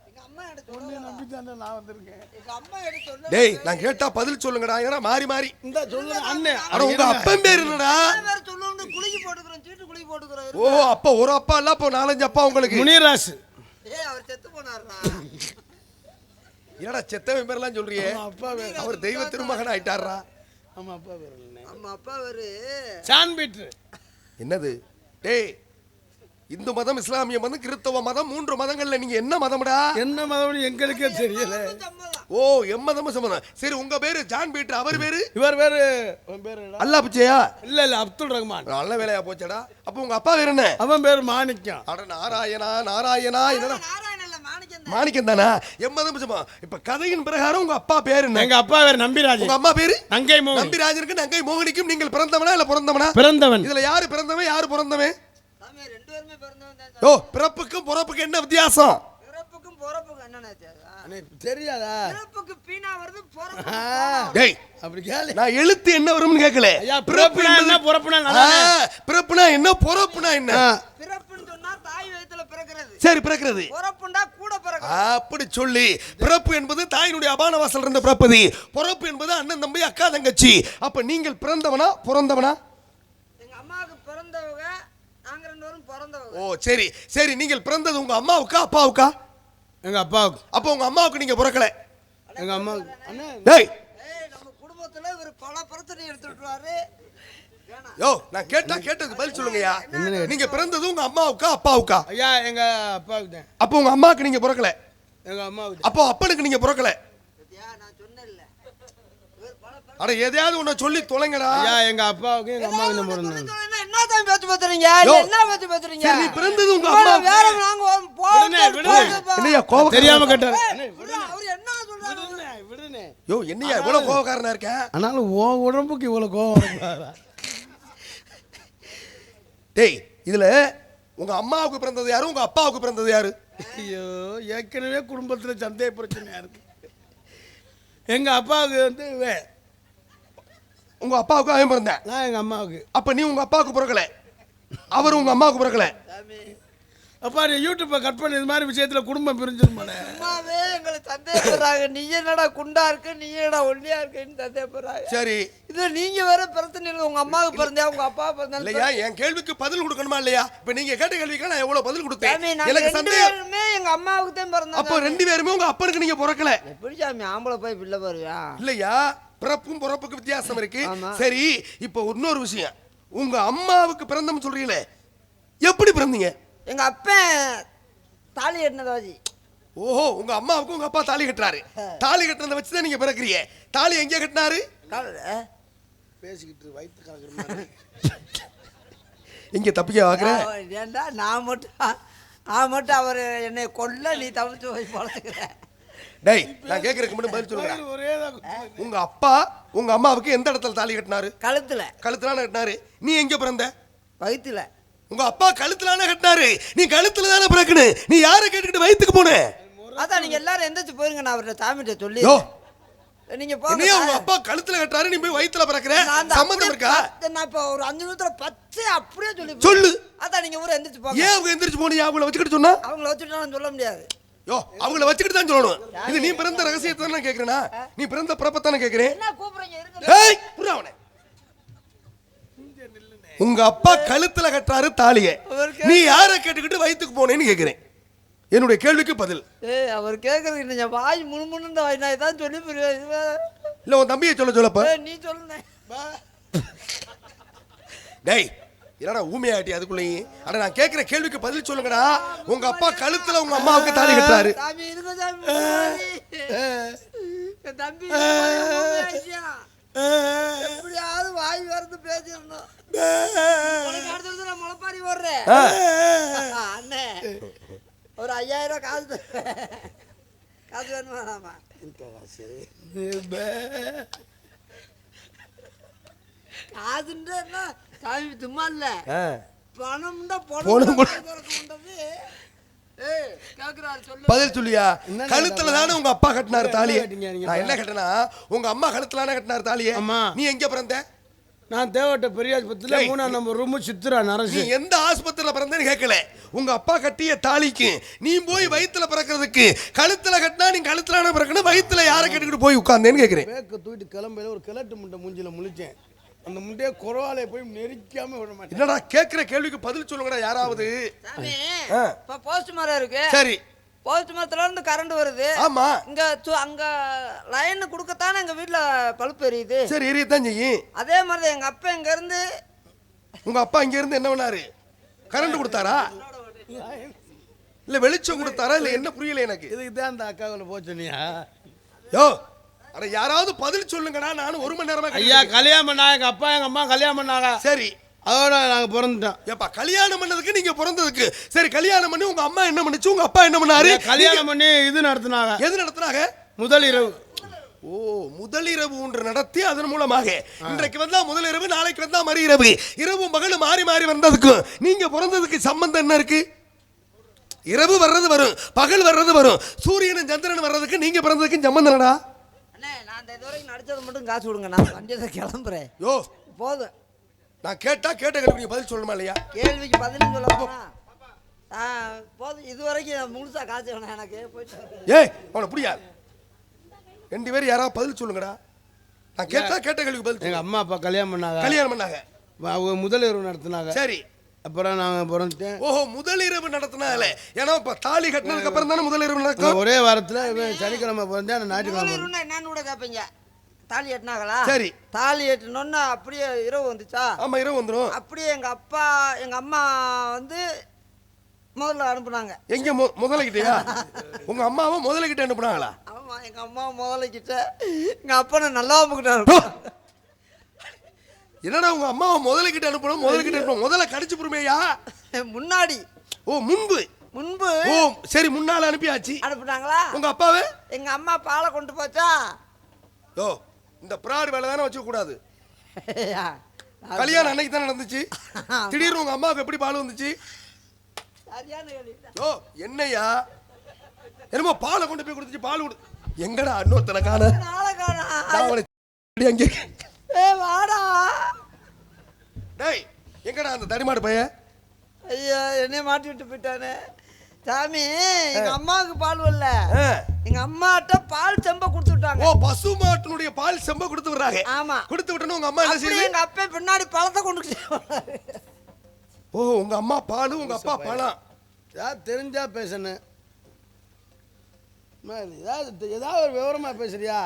எங்க அம்மா எடுத்து உன்னை நம்பி தானே நான் வந்திருக்கேன். எங்க அம்மா எடுத்து சொல்ல. டேய் நான் கேட்டா பதில் சொல்லுங்கடா. ஏன்னா மாறி மாறி இந்த சொல்லுங்க அண்ணே. அட உங்க அப்பன் பேர் என்னடா? வேற சொல்லுங்க. குளிக்கு போட்டுக்கறோம், சீட்டு குளிக்கு போட்டுக்கறோம். ஓ அப்பா ஒரு அப்பா இல்ல, அப்போ 4-5 அப்பா உங்களுக்கு. முனிராஸ். ஏய் அவர் செத்து போனாருடா. என்னடா செத்தவன் பேர்லாம் சொல்றியே? அப்பா பேர் அவர் தெய்வ திருமகன் ஆயிட்டாரா? ஆமா அப்பா பேர் என்ன? அம்மா அப்பா வேறு சான் பீட்டர். என்னது? டேய் இந்து மதம், இஸ்லாமிய மதம், கிறிஸ்தவ மதம், 3 மதங்கள்ல நீங்க என்ன மதம்டா? என்ன மதம்னு எங்களுக்கே தெரியல. ஓ எம்மதமும் சம்மதம். சரி உங்க பேரு ஜான் பீட்டர், அவர் பேரு? இவர் பேரு பேரு அல்லா பிச்சையா? இல்ல அப்துல் ரஹ்மான். நல்ல வேலையா போச்சடா. அப்ப உங்க அப்பா பேர் என்ன? அவன் பேரு மாணிக்கம். அட நாராயணா நாராயணா. என்னடா நாராயணன் இல்ல மாணிக்கம். மாணிக்கம் தானா? எம்மதமும் சம்மதம். இப்ப கதையின் பிரகாரம் உங்க அப்பா பேர் என்ன? எங்க அப்பா பேரு நம்பிராஜ். உங்க அம்மா பேரு? நங்கை மோகன். நம்பிராஜனுக்கு நங்கை மோகனிக்கும் நீங்கள் பிறந்தவனா இல்ல பிறந்தவனா? பிறந்தவன். இதுல யாரு பிறந்தவன் யாரு பிறந்தவன்? சாமி ரெண்டு பேருமே பிறந்தவன் தான். ஓ பிறப்புக்கும் பிறப்புக்கும் என்ன வித்தியாசம்? பிறப்புக்கும் பிறப்புக்கும் என்னன்னு தெரியாதா? பிறப்புக்கு பீனா வருது, டேய் அப்படி கேளு. நான் எழுத்து என்ன வரும்னு கேட்கல. ஐயா பிறப்புனா என்ன பிறப்புனா பிறப்புனா என்ன பிறப்புனா என்ன? பிறப்புன்னு சொன்னா தாய் வயித்துல பிறக்கிறது. சரி பிறக்கிறது. பிறப்புண்டா கூட பிறக்கிறது. அப்படி சொல்லி பிறப்பு என்பது தாயினுடைய அபான வாசல் இருந்த பிறப்பதி. பிறப்பு என்பது அண்ணன் தம்பி அக்கா தங்கச்சி. அப்ப நீங்கள் பிறந்தவனா பிறந்தவனா? எங்க அம்மாவுக்கு பிறந்தவங்க நாங்க 2 பேரும் பிறந்தவங்க. ஓ சரி சரி. நீங்கள் பிறந்தது உங்க அம்மாவுக்கா அப்பாவுக்கா? எங்க அப்பாவுக்கு. அப்ப உங்க அம்மாவுக்கு நீங்க பிறக்கல. எங்க அம்மாவுக்கு. அண்ணே டேய் நம்ம குடும்பத்துல ஒரு பல பிரச்சனை எடுத்துட்டுவாரு. யோ நான் கேட்டதுக்கு பதில் சொல்லுங்கய்யா. நீங்க பிறந்தது உங்க அம்மாவுக்கா அப்பாவுக்கா? ஐயா எங்க அப்பாவுக்கு தான். அப்போ உங்க அம்மாவுக்கு நீங்க பிறக்கல. எங்க அம்மாவுக்கு. அப்போ அப்பனுக்கு நீங்க பிறக்கல. நான் சொன்னேன்ல. அட எதையாவது ஒண்ணு சொல்லி தொலைங்கடா. ஐயா எங்க அப்பாவுக்கு எங்க அம்மாவுக்கு தான் பிறந்தேன். என்ன தான் பேச்சு பேசுறீங்க? என்ன பேச்சு பேசுறீங்க? சரி பிறந்தது உங்க அம்மாவுக்கு. வேற நாங்க என்னையா கோவம் தெரியாம கேட்டாரு. அவர் என்ன சொல்றாரு? விடுனே. யோ என்னையா இவ்வளவு கோவக்காரனா இருக்க? ஆனாலும் உன் உடம்புக்கு இவ்வளவு கோவம் வரக்கூடாதா? டேய் இதுல உங்க அம்மாவுக்கு பிறந்தது யாரு உங்க அப்பாவுக்கு பிறந்தது யாரு? ஐயோ ஏற்கனவே குடும்பத்துல சந்தேக பிரச்சனையா இருக்கு. எங்க அப்பாவுக்கு வந்து உங்க அப்பாவுக்கு அவன் பிறந்தேன். நான் எங்க அம்மாவுக்கு. அப்ப நீ உங்க அப்பாவுக்கு பிறக்கல, அவர் உங்க அம்மாவுக்கு பிறக்கல. அப்பா நீ யூடியூப்பை கட் பண்ணி இது மாதிரி விஷயத்துல குடும்பம் பிரிஞ்சிருமானே. அம்மாவே எங்களை சந்தேகப்படுறாங்க. நீ என்னடா குண்டா இருக்கு, நீ என்னடா ஒல்லியா இருக்குன்னு சந்தேகப்படுறாங்க. சரி இது நீங்க வேற பிரச்சனை இல்லை. உங்க அம்மாவுக்கு பிறந்தா உங்க அப்பா பிறந்தா இல்லையா? என் கேள்விக்கு பதில் கொடுக்கணுமா இல்லையா? இப்ப நீங்க கேட்ட கேள்விக்கு நான் எவ்வளவு பதில் கொடுத்தேன்? எனக்கு எனக்கு 2 சந்தேகம். பேருமே எங்க அம்மாவுக்கு தான் பிறந்தாங்க. அப்போ 2 பேருமே உங்க அப்பனுக்கு நீங்க பிறக்கல. எப்படி சாமி ஆம்பளை போய் பிள்ளை பாருயா? இல்லையா? பிறப்பும் பிறப்புக்கு வித்தியாசம் இருக்கு. ஆமா. சரி இப்போ இன்னொரு விஷயம், உங்க அம்மாவுக்கு பிறந்தோம்னு சொல்றீங்களே, எப்படி பிறந்தீங்க? எங்க அப்பன் தாலி கட்டினதாஜி. ஓஹோ உங்க அம்மாவுக்கு உங்க அப்பா தாலி கட்டுறாரு. தாலி கட்டுறத வச்சு தான் நீங்க பிறக்குறீங்க. தாலி எங்க கட்டினாரு? பேசிக்கிட்டு வயிற்று கலக்குற இங்க தப்பிக்க வாக்குற? ஏண்டா நான் மட்டும் அவர் என்னை கொல்ல நீ தவிர்த்து போய் பழத்துக்கிற. டேய் நான் கேட்கறதுக்கு மட்டும் பதில் சொல்லுங்க. ஒரேதான். உங்க அப்பா உங்க அம்மாவுக்கு எந்த இடத்துல தாலி கட்டினாரு? கழுத்துல. கழுத்துல கட்டினாரு. நீ எங்க பிறந்த? வயிற்றுல. உங்க அப்பா கழுத்துல கட்டினாரு, நீ கழுத்துல தானே பிறக்கணும். நீ யாரை கேட்டுக்கிட்டு வயிற்றுக்கு போன? அதான் நீங்க எல்லாரும் எந்திரிச்சு போயிருங்க, நான் அவர்கிட்ட சாமிகிட்ட சொல்லி. நீங்க போங்க நீ உங்க அப்பா கழுத்துல கட்டுறாரு, நீ போய் வயித்துல பிறக்கிற, சம்மந்தம் இருக்கா? நான் இப்ப ஒரு 5 நிமிஷத்துல பச்சை அப்படியே சொல்லு. அதான் நீங்க ஊரை எந்திரிச்சு போங்க. ஏன் அவங்க எந்திரிச்சு போனீங்க? அவங்கள வச்சுக்கிட்டு சொன்னா அவங்கள வச்சுட்டு நான் சொல்ல முடியாது. யோ, அவங்கள வச்சுக்கிட்டு தான் சொல்லணும். இது நீ பிறந்த ரகசியத்தை நான் கேக்குறேனா? நீ பிறந்த பிறப்பத்தானே கேக்குறேன். என்ன கூப்பிடுறீங்க? இருங்க. ஏய், புறா அவனே. உங்க அப்பா கழுத்துல கட்டுறாரு தாலிய, நீ யார கேட்டுக்கிட்டு வயித்துக்கு போனேன்னு கேக்குறேன். என்னுடைய கேள்விக்கு பதில். ஏய், அவர் கேக்குறது நீங்க வாய் முணுமுணுந்த வாய், நான் இதான் சொல்லி புரியாது. இல்ல உன் தம்பியை சொல்லப்ப. நீ சொல்லுங்க. டேய், என்னடா ஊமையாட்டி அதுக்குள்ளேயும்? அட நான் கேட்கிற கேள்விக்கு பதில் சொல்லுங்கடா. உங்க அப்பா கழுத்துல உங்க அம்மாவுக்கு தாலி கட்டுறாரு. சாமி இருங்க சாமி. தம்பி எப்படியாவது வாய் வரது பேசிடணும். நான் முளைப்பாரி ஓடுறேன் அண்ணே. ஒரு 5000 காசு காசு வேணுமா? காசுன்ற சாமி சும்மா இல்ல, பணம் பதில் சொல்லியா? கழுத்துல தானே உங்க அப்பா கட்டினாரு தாலியை. நான் என்ன கேட்டேன்னா, உங்க அம்மா கழுத்துல தானே கட்டினாரு தாலியை. நீ எங்க பிறந்த? நான் தேவட்ட பெரிய ஆஸ்பத்திரியில 3ஆம் நம்பர் ரூம் சித்ரா நரசி. நீ எந்த ஆஸ்பத்திரியில பிறந்தேன்னு கேட்கல. உங்க அப்பா கட்டிய தாலிக்கு நீ போய் வயித்துல பிறக்கிறதுக்கு கழுத்துல கட்டினா நீ கழுத்துல பிறக்கணும், வயித்துல யாரை கேட்டுக்கிட்டு போய் உட்கார்ந்தேன்னு கேட்கிறேன். பேக்க தூக்கிட்டு கிளம்பையில ஒரு கிழட்டு முட்டை மூஞ்சில முழிச்சேன். அந்த முட்டையை குறவாலே போய் நெரிக்காம விட மாட்டேன். என்னடா கேட்கிற கேள்விக்கு பதில் சொல்லுங்கடா யாராவது. இப்ப போஸ்ட் மரம் இருக்கு. சரி, போஸ்ட் மரத்துல இருந்து கரண்ட் வருது. ஆமா, இங்க அங்க லைன் குடுக்கத்தானே எங்க வீட்டுல பல்ப் எரியுது. சரி, எரியத்தான் செய்யும். அதே மாதிரி எங்க அப்பா இங்க இருந்து, உங்க அப்பா இங்க இருந்து என்ன பண்ணாரு? கரண்ட் கொடுத்தாரா? இல்ல வெளிச்சம் கொடுத்தாரா? இல்ல என்ன புரியல எனக்கு. இதுக்கு தான் அந்த அக்காவுல போச்சுனியா? யோ, அட யாராவது பதில் சொல்லுங்கடா. நானும் 1 மணி நேரமா ஐயா கல்யாணம் பண்ணா எங்க அப்பா எங்க அம்மா கல்யாணம் பண்ணாங்க. சரி, அதோட நாங்க பிறந்துட்டோம். ஏப்பா கல்யாணம் பண்ணதுக்கு நீங்க பிறந்ததுக்கு சரி, கல்யாணம் பண்ணி உங்க அம்மா என்ன பண்ணுச்சு, உங்க அப்பா என்ன பண்ணாரு? கல்யாணம் பண்ணி இது நடத்தினாங்க. எது நடத்துனாங்க? முதல் இரவு. ஓ, முதலிரவு ஒன்று நடத்தி அதன் மூலமாக இன்றைக்கு வந்தா முதலிரவு, நாளைக்கு வந்தா மறு இரவு, இரவும் பகலும் மாறி மாறி வந்ததுக்கும் நீங்க பிறந்ததுக்கு சம்பந்தம் என்ன இருக்கு? இரவு வர்றது வரும், பகல் வர்றது வரும், சூரியனும் சந்திரன் வர்றதுக்கு நீங்க பிறந்ததுக்கு சம்பந்தம் என்னடா? நான் இந்த இதுவரைக்கும் நடிச்சது மட்டும் காசு கொடுங்க, நான் வண்டியை கிளம்புறேன். யோ, போதும். நான் கேட்ட கேள்விக்கு நீங்க பதில் சொல்லணுமா இல்லையா? கேள்விக்கு பதில் சொல்ல போனா போதும். இது வரைக்கும் முழுசா காசு வேணாம் எனக்கு. போயிட்டு ஏய், அவனை புரியாது. 2 பேரும் யாராவது பதில் சொல்லுங்கடா. நான் கேட்ட கேள்விக்கு பதில். எங்க அம்மா அப்பா கல்யாணம் பண்ணாங்க. கல்யாணம் பண்ணாங்க, அவங்க முதல் இரவு நடத்தினாங்க. சரி, அப்புறம் நாங்க பிறந்துட்டேன். ஓஹோ, முதலிரவு நடத்தினால. ஏன்னா இப்ப தாலி கட்டினதுக்கு அப்புறம் தானே முதலிரவு நடக்கும். ஒரே வாரத்துல சனிக்கிழமை பிறந்தேன், ஞாயிற்றுக்கிழமை. என்னன்னு கூட கேட்பீங்க. தாலி எட்டினாங்களா? சரி, தாலி எட்டினோன்னா அப்படியே இரவு வந்துச்சா? ஆமா, இரவு வந்துடும். அப்படியே எங்க அப்பா எங்க அம்மா வந்து முதல்ல அனுப்புனாங்க. எங்க முதலைக்கிட்டயா? உங்க அம்மாவை முதலைக்கிட்ட அனுப்புனாங்களா? ஆமா, எங்க அம்மா முதலைக்கிட்ட, எங்க அப்பா நல்லா அனுப்பிக்கிட்டாரு. என்னடா உங்க அம்மாவை முதலைக்கிட்ட அனுப்பணும்? முதலைக்கிட்ட அனுப்பணும், முதல்ல கடிச்சு புரிமையா? முன்னாடி. ஓ, முன்பு. ஓ சரி, முன்னால அனுப்பியாச்சு. அனுப்புனாங்களா? உங்க அப்பாவே? எங்க அம்மா பாலை கொண்டு போச்சா? யோ, இந்த பிராடு வேலை தானே வச்சுக்க கூடாது. கல்யாணம் அன்னைக்கு தானே நடந்துச்சு. திடீர்னு உங்க அம்மாவுக்கு எப்படி பால் வந்துச்சு? யோ, என்னையா என்னமோ பாலை கொண்டு போய் கொடுத்துச்சு, பால் கொடு. எங்கடா இன்னொருத்தனை காண? அங்கே வாடா. டேய், எங்கடா அந்த தடிமாடு பையன்? ஐயா, என்னைய மாட்டி விட்டு போயிட்டானே சாமி. எங்க அம்மாவுக்கு பால் வரல, எங்க அம்மாட்ட பால் செம்ப கொடுத்து விட்டாங்க. ஓ, பசு மாட்டினுடைய பால் செம்ப கொடுத்து விடுறாங்க. ஆமா, கொடுத்து விட்டணும். உங்க அம்மா என்ன செய்யுது? எங்க அப்பா பின்னாடி பழத்தை கொண்டு. ஓ, உங்க அம்மா பால், உங்க அப்பா பழம். ஏதாவது தெரிஞ்சா பேசணும். ஏதாவது ஒரு விவரமா பேசுறியா?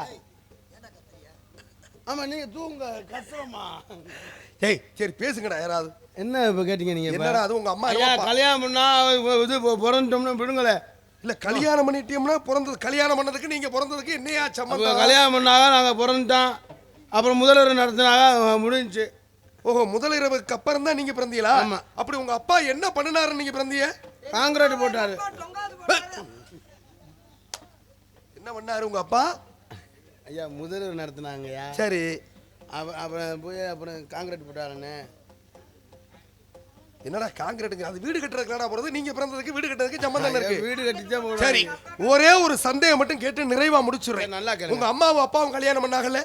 ஆமா, நீங்க தூங்க கஷ்டமா. ஏய், சரி பேசுங்கடா யாராவது. என்ன இப்ப கேட்டீங்க நீங்க? என்னடா அது உங்க அம்மா? ஐயா கல்யாணம் பண்ணா இது பிறந்துட்டோம்னு விடுங்களே. இல்ல, கல்யாணம் பண்ணிட்டோம்னா பிறந்தது, கல்யாணம் பண்ணதுக்கு நீங்க பிறந்ததுக்கு என்னையா சம்பந்தம்? கல்யாணம் பண்ணாங்க, நாங்க பிறந்துட்டோம். அப்புறம் முதலிரவு நடத்தினாங்க, முடிஞ்சுச்சு. ஓஹோ, முதலிரவுக்கு அப்புறம் தான் நீங்க பிறந்தீங்களா? ஆமா. அப்படி உங்க அப்பா என்ன பண்ணினாரு நீங்க பிறந்தீங்க? காங்கிரீட் போட்டாரு. என்ன பண்ணாரு உங்க அப்பா? ஐயா முதலிரவு நடத்தினாங்கய்யா. சரி, அப்புறம் போய் அப்புறம் காங்கிரீட் போட்டாருன்னு. என்னடா காங்கிரீட்டுங்க அது வீடு கட்டுறதுக்கு போறது நீங்க பிறந்ததுக்கு வீடு கட்டுறதுக்கு சம்பந்தம் இருக்கு வீடு கட்டிச்சா போதும். சரி ஒரே ஒரு சந்தேகம் மட்டும் கேட்டு நிறைவா முடிச்சுறேன். நல்லா கேளுங்க. உங்க அம்மாவும் அப்பாவும் கல்யாணம் பண்ணாங்கல்ல,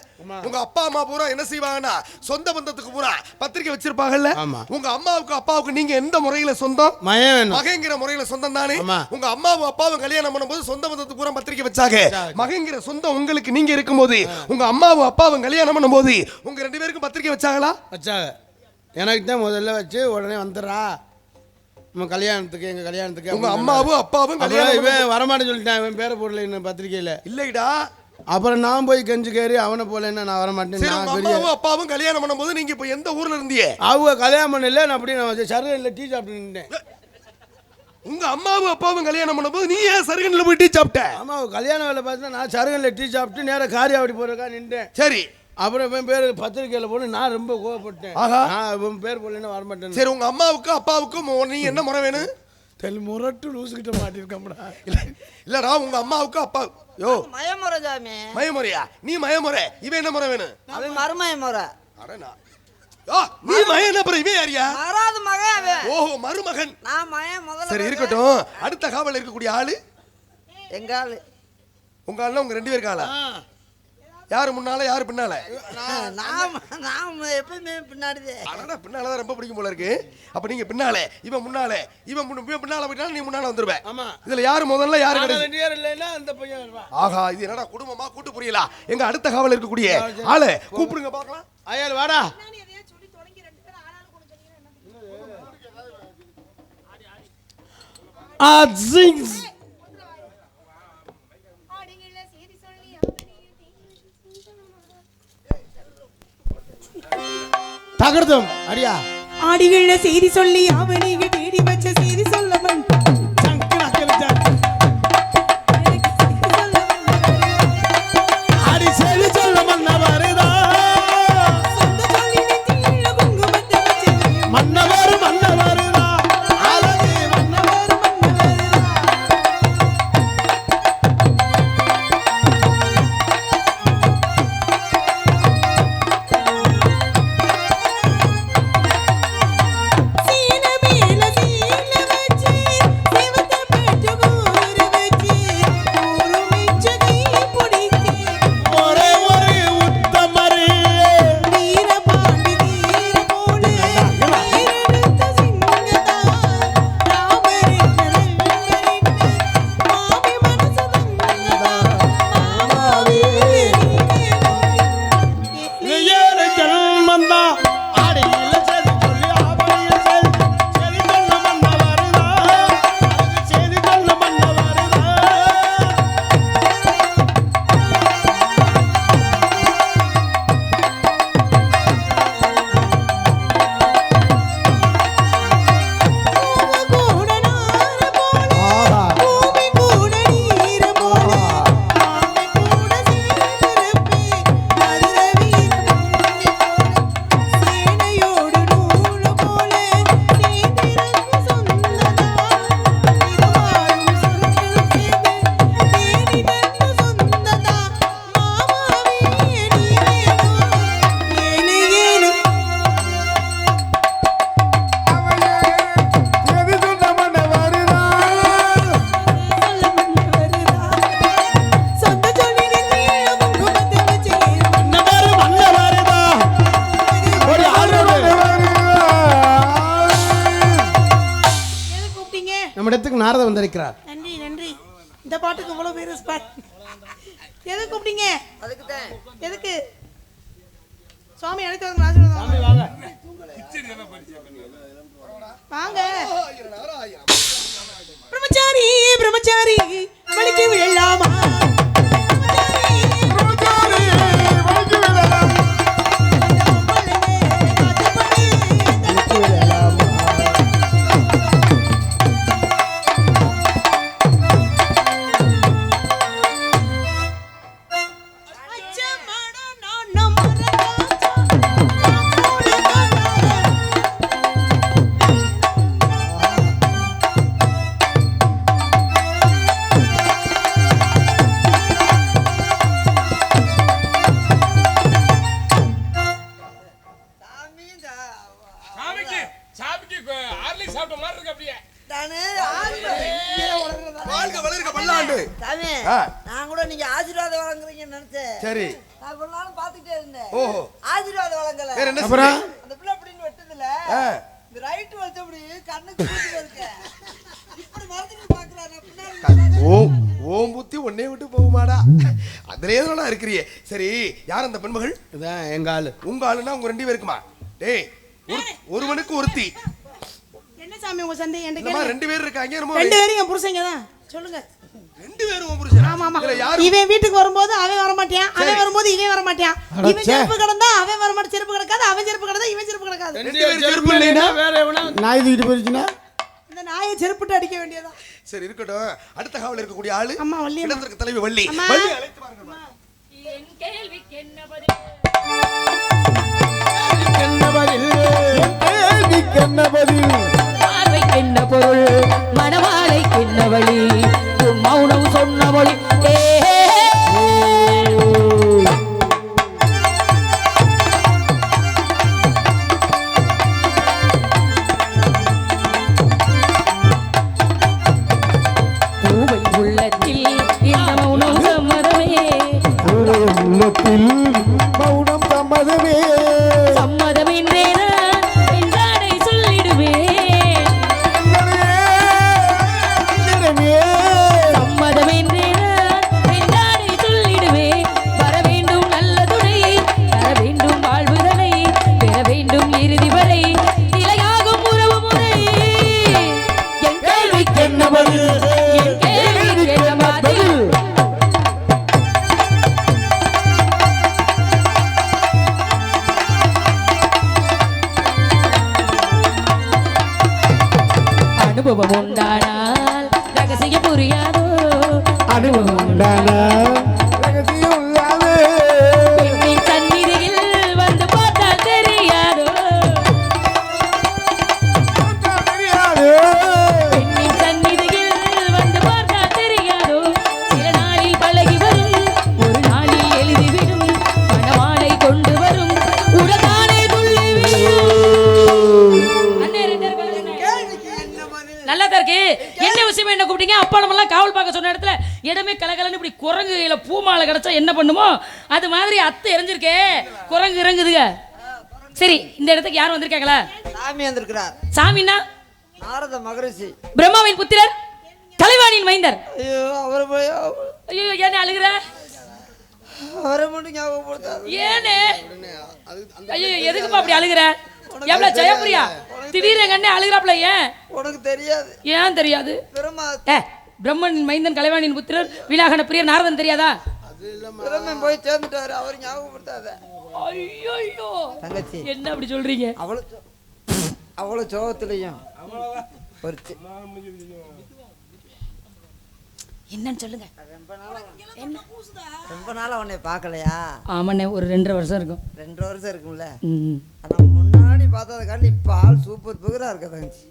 உங்க அப்பா அம்மா பூரா என்ன செய்வாங்கன்னா சொந்த பந்தத்துக்கு பூரா பத்திரிக்கை வச்சிருப்பாங்கல்ல. உங்க அம்மாவுக்கு அப்பாவுக்கு நீங்க எந்த முறையில சொந்தம்? மகங்கிற முறையில சொந்தம் தானே. உங்க அம்மாவும் அப்பாவும் கல்யாணம் பண்ணும்போது சொந்த பந்தத்துக்கு பூரா பத்திரிக்கை வச்சாங்க. மகங்கிற சொந்தம் உங்களுக்கு நீங்க இருக்கும்போது உங்க அம்மாவும் அப்பாவும் கல்யாணம் பண்ணும்போது உங்க 2 பேருக்கும் பத்திரிக்கை வச்சாங்களா? வச்சாங்க. எனக்கு தான் முதல்ல வச்சு உடனே வந்துடுறா நம்ம கல்யாணத்துக்கு, எங்க கல்யாணத்துக்கு. உங்க அம்மாவும் அப்பாவும் கல்யாணம் இவன் வரமாட்டேன்னு சொல்லிட்டான், இவன் பேரை போடல இன்னும் பத்திரிக்கையில. இல்லைடா, அப்புறம் நான் போய் கெஞ்சு கேறி அவனை போல என்ன நான் வரமாட்டேன். அம்மாவும் அப்பாவும் கல்யாணம் பண்ணும்போது நீங்க இப்ப எந்த ஊர்ல இருந்தீங்க? அவங்க கல்யாணம் பண்ணல, நான் அப்படியே நான் சருகல்ல டீ சாப்பிட்டு நின்றேன். உங்க அம்மாவும் அப்பாவும் கல்யாணம் பண்ணும்போது நீ ஏன் சருகல்ல போய் டீ சாப்பிட்ட? ஆமா, கல்யாண வேலை பார்த்தா நான் சருகல்ல டீ சாப்பிட்டு நேரா காரியாவடி போறக்கா நின்றேன். சரி, அப்புறம் என் பேர் பத்திரிக்கையில போட்டு நான் ரொம்ப கோவப்பட்டேன். உன் பேர் போடலன்னா வரமாட்டேன். சரி, உங்க அம்மாவுக்கு அப்பாவுக்கும் நீ என்ன முறை வேணும்? முரட்டு லூசுக்கிட்ட மாட்டிருக்கா. இல்லடா, உங்க அம்மாவுக்கு அப்பா யோ மயமுறை சாமி. மயமுறையா? நீ மயமுறை, இவன் என்ன முறை வேணும்? அது மருமயமுறை. அடனா நீ மயன், அப்புறம் இவன் யாரியா? மறாது மகன். ஓஹோ, மருமகன். நான் மயன் முதல்ல. சரி இருக்கட்டும். அடுத்த காவல் இருக்கக்கூடிய ஆளு எங்க ஆளு? உங்க ஆளு. உங்க 2 பேருக்கு ஆளா? யாரு முன்னால யாரு பின்னால? நான் எப்பவுமே பின்னாடி. அடடா, பின்னாலதான் ரொம்ப பிடிக்கும் போல இருக்கு. அப்ப நீங்க பின்னால, இவன் முன்னால, இவன் பின்னால போயிட்டாலும் நீ முன்னால வந்துருவ. ஆமா. இதுல யாரு முதல்ல யாரு கடைசி? 2 பேர் இல்லைன்னா அந்த பையன் வருவான். ஆஹா, இது என்னடா குடும்பமா கூட்டு புரியலா? எங்க அடுத்த காவல் இருக்கக்கூடிய ஆளு கூப்பிடுங்க பாக்கலாம். அயல் வாடா. தகர்தம் அடியா. ஆடிகள செய்தி சொல்லி அவனிக தேடி வச்ச செய்தி சொல்லவன் அடி செய்தி சொல்ல மன்ன வருதா. மன்னவர் மன்ன வருதா. அழகு மன்னவர் மன்ன வருதா. நம்மிடத்துக்கு நாரத வந்திருக்கிறார். நன்றி நன்றி. இந்த பாட்டுக்கு இவ்வளவு பேர் ரெஸ்பான்ஸ். எதுக்கு கூப்பிட்டீங்க? அதுக்கு தான். எதுக்கு? சுவாமி அழைத்து வாங்க. சாமி வாங்க. வாங்க. பிரம்மச்சாரி பிரம்மச்சாரி வலிக்கு விழலாமா? பார்த்துட்டே இருந்தேன். ஓஹோ. ஆசீர்வாதம் வழங்கல. வேற என்ன அப்புறம் செஞ்ச? அந்த பிள்ளை அப்படின்னு வெட்டுதுல. இந்த ரைட் வச்சபடி கண்ணுக்கு பூச்சி இருக்கு. இப்படி மறந்துட்டு பாக்குறாரு பின்னாடி. ஓம் புத்தி ஒன்னே விட்டு போகுமாடா? அதிலே தான் இருக்கிறியே. சரி, யார் அந்த பெண்மகள்? இதான் எங்க ஆளு. உங்க ஆளுனா உங்க 2 பேருக்குமா? டேய், ஒருவனுக்கு ஒருத்தி. என்ன சாமி உங்க சந்தேகம் என்ன இல்லம்மா, கேளுங்க. 2 பேர் இருக்காங்க. என்னமோ 2 பேரும் என் புருஷங்க தான். சொல்லுங்க. 2 பேரும் உன் புருஷன். ஆமா ஆமா. இதுல யாரு? இவன் வீட்டுக்கு வரும்போது அவன் வர மாட்டான், அவன் வரும்போது இவன் வர மாட்டான். இவன் அடச்சே. செருப்பு கிடந்தா அவன் வர மாட்டான், செருப்பு கிடக்காது. அவன் செருப்பு கிடந்தா இவன் செருப்பு கிடக்காது. 2 பேரும் செருப்பு இல்லைனா வேற எவனா நாய் தூக்கிட்டு போயிருச்சுன்னா இந்த நாயை செருப்புட்டு அடிக்க வேண்டியதான். சரி இருக்கட்டும். அடுத்த காவல இருக்கக்கூடிய ஆளு அம்மா வள்ளி. இடத்திற்கு தலைவி வள்ளி. அம்மா. வள்ளி அழைத்து வாருங்க. என் கேள்விக்கு என்ன பதில்? என்ன பதில்? கேள்விக்கு என்ன பதில்? பார்வைக்கு என்ன பொருள்? மணவாளைக்கு என்ன வழி? உன் மௌனம் சொன்ன மொழி. பூவை உள்ளத்தில் இந்த மௌனம் சம்மதமே. உள்ளத்தில் மௌனம் சம்மதமே. சம்மதம் என்றே நான் என்றாடை சொல்லிடுவேன். சம்மதம் என்றே நான் என்றாடை சொல்லிடுவேன். வர வேண்டும் நல்ல துணை, தர வேண்டும் வாழ்வுதனை, பெற வேண்டும் இறுதி வரை நிலையாகும் உறவு முறை. என் கேள்விக்கு என்ன பதில்? என் கேள்விக்கு என்ன பதில்? அனுபவம் உண்டானால் ரகசியம் புரியாதோ? அனுபவம் உண்டான ரகசியம் உள்ளாது. பெண்ணின் சந்நிதியில் வந்து பார்த்தால் தெரியாதோ? தெரியாது. பெண்ணின் சந்நிதியில் வந்து பார்த்தால் தெரியாதோ? சில நாளில் பழகி வரும், ஒரு நாளில் எழுதிவிடும், மணவாளை கொண்டு வரும், உடனானே துள்ளி விடும். அண்ணே, 2 பேரும் கொள்ளுங்க. நல்லா தான் இருக்கு. என்ன விஷயம் என்ன கூப்பிட்டீங்க? அப்பா நம்மலாம் காவல் பார்க்க சொன்ன இடத்துல இடமே கலகலன்னு இப்படி குரங்கு கையில பூ மாலை கிடைச்சா என்ன பண்ணுமோ அது மாதிரி அத்தை எரிஞ்சிருக்கே, குரங்கு இறங்குதுங்க. சரி, இந்த இடத்துக்கு யாரும் வந்திருக்காங்களா? சாமி வந்திருக்கிறார். சாமின்னா நாரத மகரிஷி. பிரம்மாவின் புத்திரர், கலைவாணியின் மைந்தர். ஐயோ அவரை போய் ஐயோ, ஏன்னு அழுகுற? அவரை மட்டும் ஞாபகப்படுத்தாது. ஏன்னு? ஐயோ, எதுக்குப்பா அப்படி அழுகுற? எவ்வளோ ஜெயப்பிரியா திடீர்னு எங்க அண்ணன் அழுகிறாப்ல, ஏன்? உனக்கு தெரியாது. ஏன் தெரியாது? பிரம்மா பிரம்மனின் மைந்தன், கலைவாணியின் புத்திரர், வீணாகன பிரியர், நாரதன் தெரியாதா? பிரம்மன் போய் சேர்ந்துட்டாரு. அவர் ஞாபகப்படுத்தாத. ஐயோ, தங்கச்சி என்ன அப்படி சொல்றீங்க? அவ்வளவு சோகத்திலையும் ஒரு என்னன்னு சொல்லுங்க. ரொம்ப நாளா உன்னை பார்க்கலையா? ஆமாண்ணே, ஒரு 2.5 வருஷம் இருக்கும். 2 வருஷம் இருக்கும்ல. ம். ஆனா முன்னாடி பார்த்ததுக்காண்டி இப்ப ஆள் சூப்பர் புகரா இருக்க தங்கச்சி.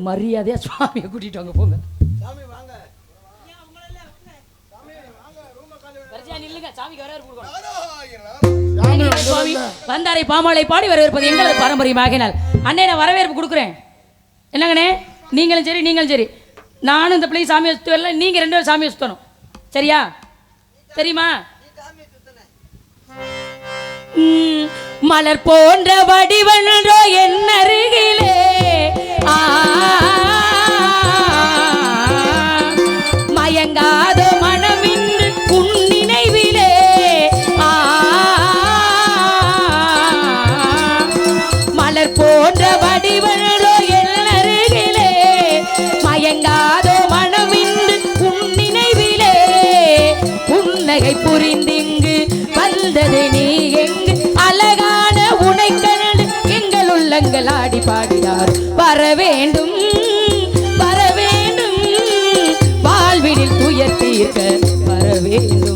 மரியாதையா சுவாமியை கூட்டிட்டு வாங்க, போங்க. வரிசையா நில்லுங்க, சாமிக்கு வரவேற்பு கொடுக்கணும். சுவாமி வந்தாரை பாமாலை பாடி வரவேற்பது எங்களது பாரம்பரியமாகினால் அண்ணே நான் வரவேற்பு கொடுக்குறேன். என்னங்கண்ணே, நீங்களும் சரி நீங்களும் சரி, நானும் இந்த பிள்ளையும் சாமியை சுற்றி வரல, நீங்கள் 2 பேரும் சாமியை சுற்றணும். சரியா? தெரியுமா? மலர் போன்ற வடிவன்றோ என் அருகிலே, மயங்காதோ மனமின்று உன் நினைவிலே, மலர் போன்ற வடிவன்றோ என் அருகிலே, மயங்காதோ மனமின்று உன் நினைவிலே, புன்னகை புரிந்திங்கு வந்தது நீ எங்கு, அழகான உனை கண்டு எங்கள் உள்ளங்கள் ஆடி பாடினார். வர வேண்டும் வர வேண்டும், வாழ்வினில் துயர் தீர்க்க வர வேண்டும்.